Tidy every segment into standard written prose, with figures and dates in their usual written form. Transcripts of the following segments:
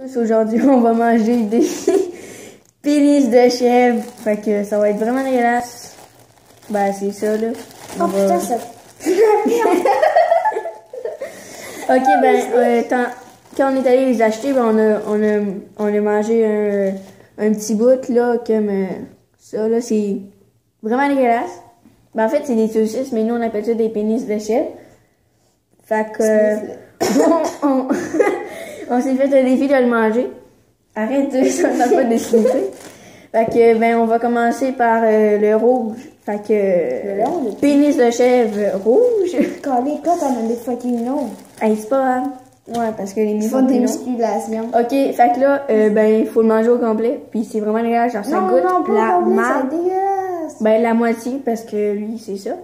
Aujourd'hui, on va manger des pénis de chèvre. Fait que ça va être vraiment dégueulasse. Ben, c'est ça, là. Oh putain, ça... Ok, ben, quand on est allé les acheter, ben, on a mangé un petit bout, là, comme ça, là. C'est vraiment dégueulasse. Ben, en fait, c'est des saucisses, mais nous, on appelle ça des pénis de chèvre. Fait que... on s'est fait un défi de le manger. Arrête, ça n'a pas de sniffer. Fait que, ben, on va commencer par le rouge. Fait que, pénis de chèvre rouge. Calé, toi, t'en as des fucking noms. Hey, c'est pas grave. Ouais, parce que les Ils miens font des musculations. Ok, fait que là, ben, il faut le manger au complet. Puis c'est vraiment dégueulasse, genre, ça goûte non, la complet, marde. c'est dégueulasse. Ben, la moitié, parce que lui, c'est ça.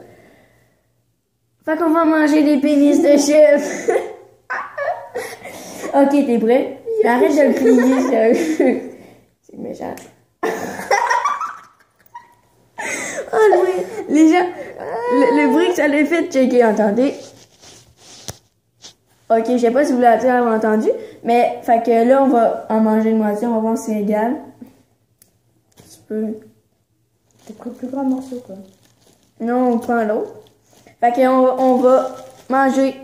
Fait qu'on va manger des pénis de chèvre. Ok, t'es prêt? Arrête de le plier, sérieux. C'est méchant. Oh oui, les gens, le bruit que ça l'a fait checker, entendez? Ok, je sais pas si vous l'avez entendu, mais fait que là, on va en manger une moitié, on va voir si c'est égal. Tu peux... T'as pris le plus grand morceau, quoi. Non, on prend l'autre. Fait que on va manger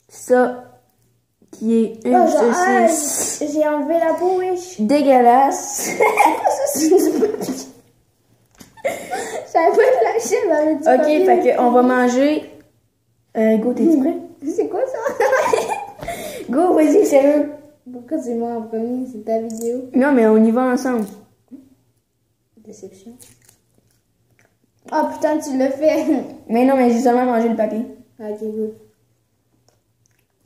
ça, qui est une saucisse. J'ai enlevé la peau, wesh. Dégueulasse. C'est du papier. J'avais pas de la chèvre avec du papier. Ok, fait que on va manger... Go, t'es-tu prêt? C'est quoi ça? Go, vas-y, sérieux. Pourquoi c'est moi en premier? C'est ta vidéo. Non, mais on y va ensemble. Déception. Oh putain, tu l'as fait. Mais non, mais j'ai seulement mangé le papier. Ok, good.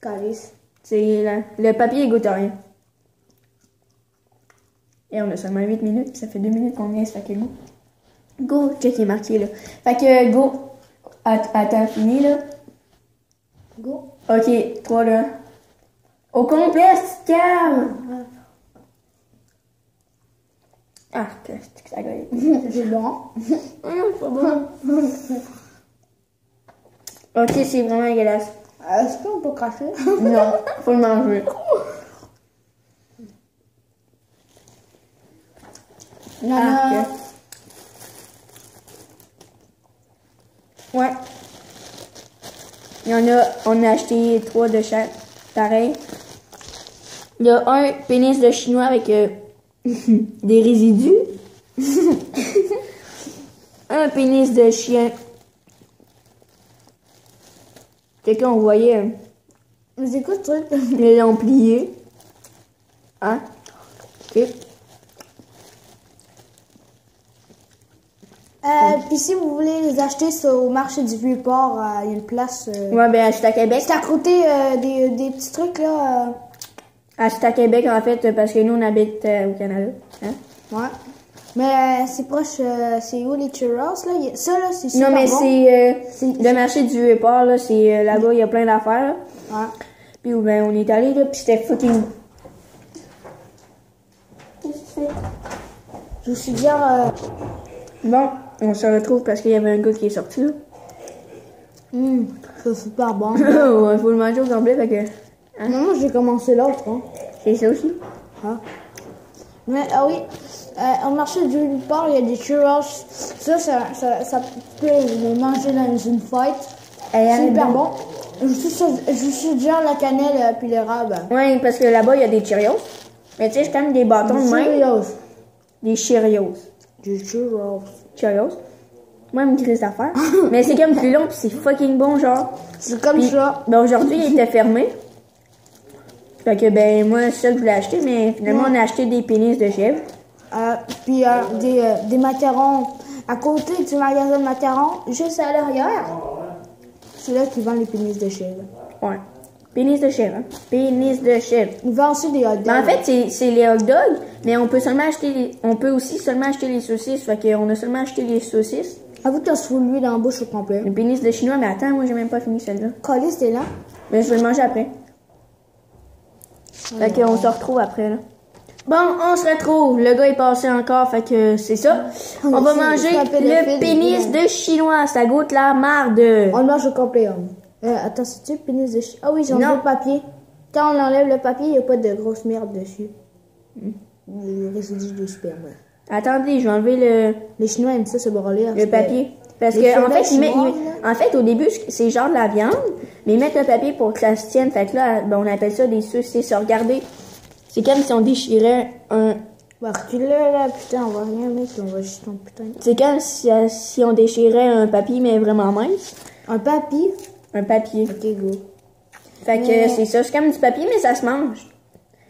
Calice. C'est le papier, il goûte à rien. Et on a seulement 8 minutes, puis ça fait 2 minutes qu'on vient, ça fait que go. Go, check, il est marqué, là. Fait que go. Attends, fini, là. Go. Ok, 3, là. Au complet, c'est calme. Ah, que ça gueule. C'est bon. C'est pas bon. Ok, c'est vraiment dégueulasse. Est-ce qu'on peut cracher? Non, faut le manger. Non, Ah, ok. Ouais. Il y en a, on a acheté 3 de chaque. Pareil. Il y a un pénis de chinois avec des résidus. Un pénis de chien. C'est qu'on voyait Mais c'est quoi ce truc? les longs pliés. Hein? Ok. Puis si vous voulez les acheter au marché du Vieux-Port, il y a une place. Ouais, ben, c'est à Québec. C'est à côté des petits trucs là. C'est à Québec, en fait, parce que nous, on habite au Canada. Hein? Ouais. Mais c'est proche, c'est où les churros là? Ça là, c'est super Non, mais bon. c'est le marché du Vieux-Port, là. C'est là-bas, il y a plein d'affaires. Là. Ouais. Puis, ben, on est allé, là, puis c'était fucking. Qu'est-ce que tu fais? Je vous suggère. Bon, on se retrouve parce qu'il y avait un gars qui est sorti, là. C'est super bon. Il faut le manger au complet, fait que. Hein? Non, moi j'ai commencé l'autre. Hein. C'est ça aussi. Ah. Mais ah oui, au marché du Vieux-Port, il y a des churros. Ça peut le manger dans une fête. C'est hyper bon. Je vous suggère la cannelle puis l'érable. Ouais, parce que là-bas, il y a des Cheerios. Mais tu sais, c'est quand même des bâtons de main. Cheerios. Des Cheerios. Des churros. Cheerios. Moi, il me crie cette affaire. Mais c'est comme plus long, puis c'est fucking bon, genre. C'est comme Puis, ça. ben aujourd'hui, il était fermé. Fait que, ben, moi, c'est ça que je voulais acheter, mais finalement, on a acheté des pénis de chèvre. Puis des macarons à côté du magasin de macarons, juste à l'arrière. C'est là qu'ils vendent les pénis de chèvre. Ouais. Pénis de chèvre, hein. Pénis de chèvre. Ils vendent aussi des hot dogs. Ben, en fait, c'est les hot dogs, mais on peut aussi seulement acheter les saucisses. Fait qu'on a seulement acheté les saucisses. Avoue que t'as soulevé lui dans la bouche au complet. Le pénis de chinois, mais attends, moi, j'ai même pas fini celle-là. Colis, t'es là? Mais je vais le manger après. Fait qu'on se retrouve après, là. Bon, on se retrouve. Le gars est passé encore, fait que c'est ça. On va manger le pénis de chinois. Ça goûte la marde. On le mange au complet, homme. Attends, c'est-tu le pénis de chinois? Ah oui, j'ai enlevé le papier. Quand on enlève le papier, il n'y a pas de grosse merde dessus. Le résidu de sperme. Attendez, je vais enlever Les Chinois aiment ça, se broler. le papier. Parce Les que, en fait, chinois, en fait, au début, c'est genre de la viande, mais ils mettent le papier pour que ça se tienne. Fait que là, ben, on appelle ça des saucisses. Regardez, c'est comme si on déchirait un... Bah, recule là, putain, on voit rien, mec, on voit juste ton putain. C'est comme si on déchirait un papier, mais vraiment mince. Un papier? Un papier. Ok, go. Fait que c'est ça, c'est comme du papier, mais ça se mange.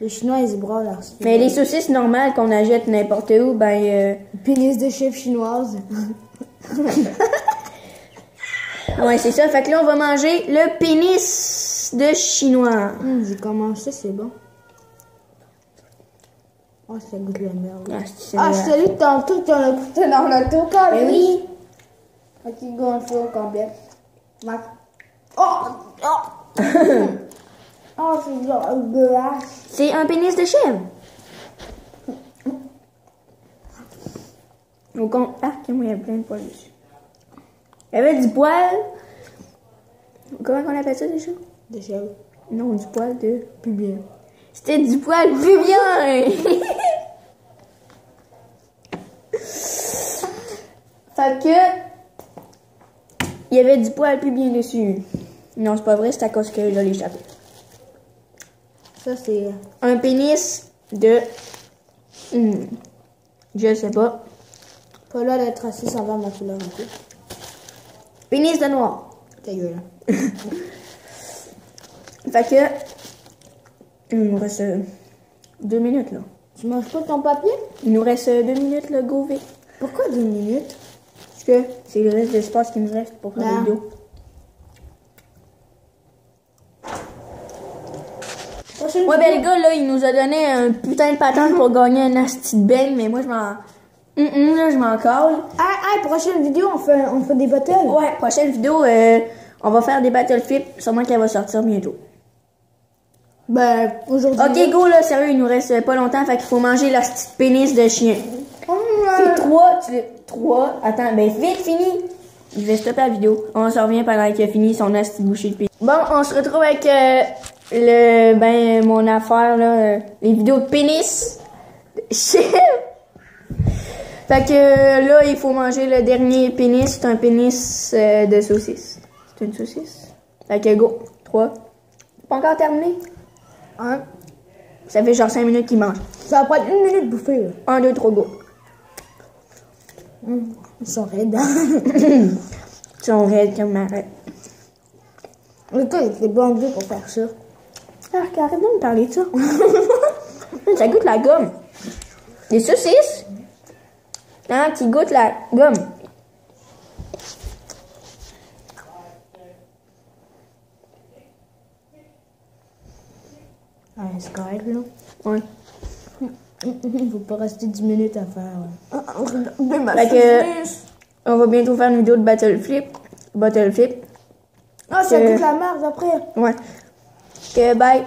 Les Chinois, ils se brûlent. Mais les saucisses normales qu'on achète n'importe où, ben... Pénis de chef chinoise. Ouais, c'est ça. Fait que là, on va manger le pénis de chinois. J'ai commencé, c'est bon. Oh, ça goûte la merde. Ah, je t'ai dit tantôt qu'on a goûté dans l'auto, quand Mais oui. Ok, go, on fait au complet. Mac. Oh! Oh! Oh, c'est genre dégueulasse. C'est un pénis de chèvre. Au con... Ah, moi, il y a plein de poils dessus. Il y avait du poil. Comment on appelle ça déjà? De chèvre. Non, du poil de... Pubien. C'était du poil pubien! Fait que... Il y avait du poil pubien dessus. Non, c'est pas vrai, c'est à cause que je l'ai échappé. Ça, c'est... Un pénis de... je sais pas. Pas là d'être assis sans voir ma couleur un peu. Pénis de noir. Ta gueule. Fait que... Il nous reste 2 minutes, là. Tu manges pas ton papier? Il nous reste 2 minutes, là, go vite. Pourquoi 2 minutes? Parce que c'est le reste de l'espace qui nous reste pour faire la vidéo. Ouais, ben le gars, là, il nous a donné un putain de patente pour gagner un asti de beigne, mais moi, je m'en... là, je m'en colle. Ah, prochaine vidéo, on fait des battles. Ouais, prochaine vidéo, on va faire des battle flips, sûrement qu'elle va sortir bientôt. Ben, aujourd'hui... Ok, go, là, sérieux, il nous reste pas longtemps, fait qu'il faut manger la petite pénis de chien. C'est 3, attends, ben vite, fini. Je vais stopper la vidéo. On se revient pendant qu'il a fini son asti de bouchée de pénis. Bon, on se retrouve avec mon affaire, là, les vidéos de pénis. Fait que là, il faut manger le dernier pénis. C'est un pénis de saucisse. C'est une saucisse. Fait que go, 3. Pas encore terminé. 1. Ça fait genre 5 minutes qu'il mange. Ça va prendre 1 minute de bouffer, là. 1, 2, 3, go. Ils sont raides. Ils sont raides comme ma raide. Le gars, il était bon Dieu pour faire ça. Arrête donc de parler de ça. Ça goûte la gomme. Les saucisses. Hein, qui goûtent la gomme. Ah, c'est correct, là. Ouais. Il faut pas rester 10 minutes à faire. Fait que, on va bientôt faire une vidéo de battle flip. Ah, ça goûte la merde après. Ouais. Ok, bye.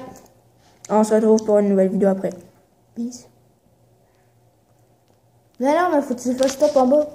On se retrouve pour une nouvelle vidéo après. Peace. Non, mais faut que tu fasses stop en bas.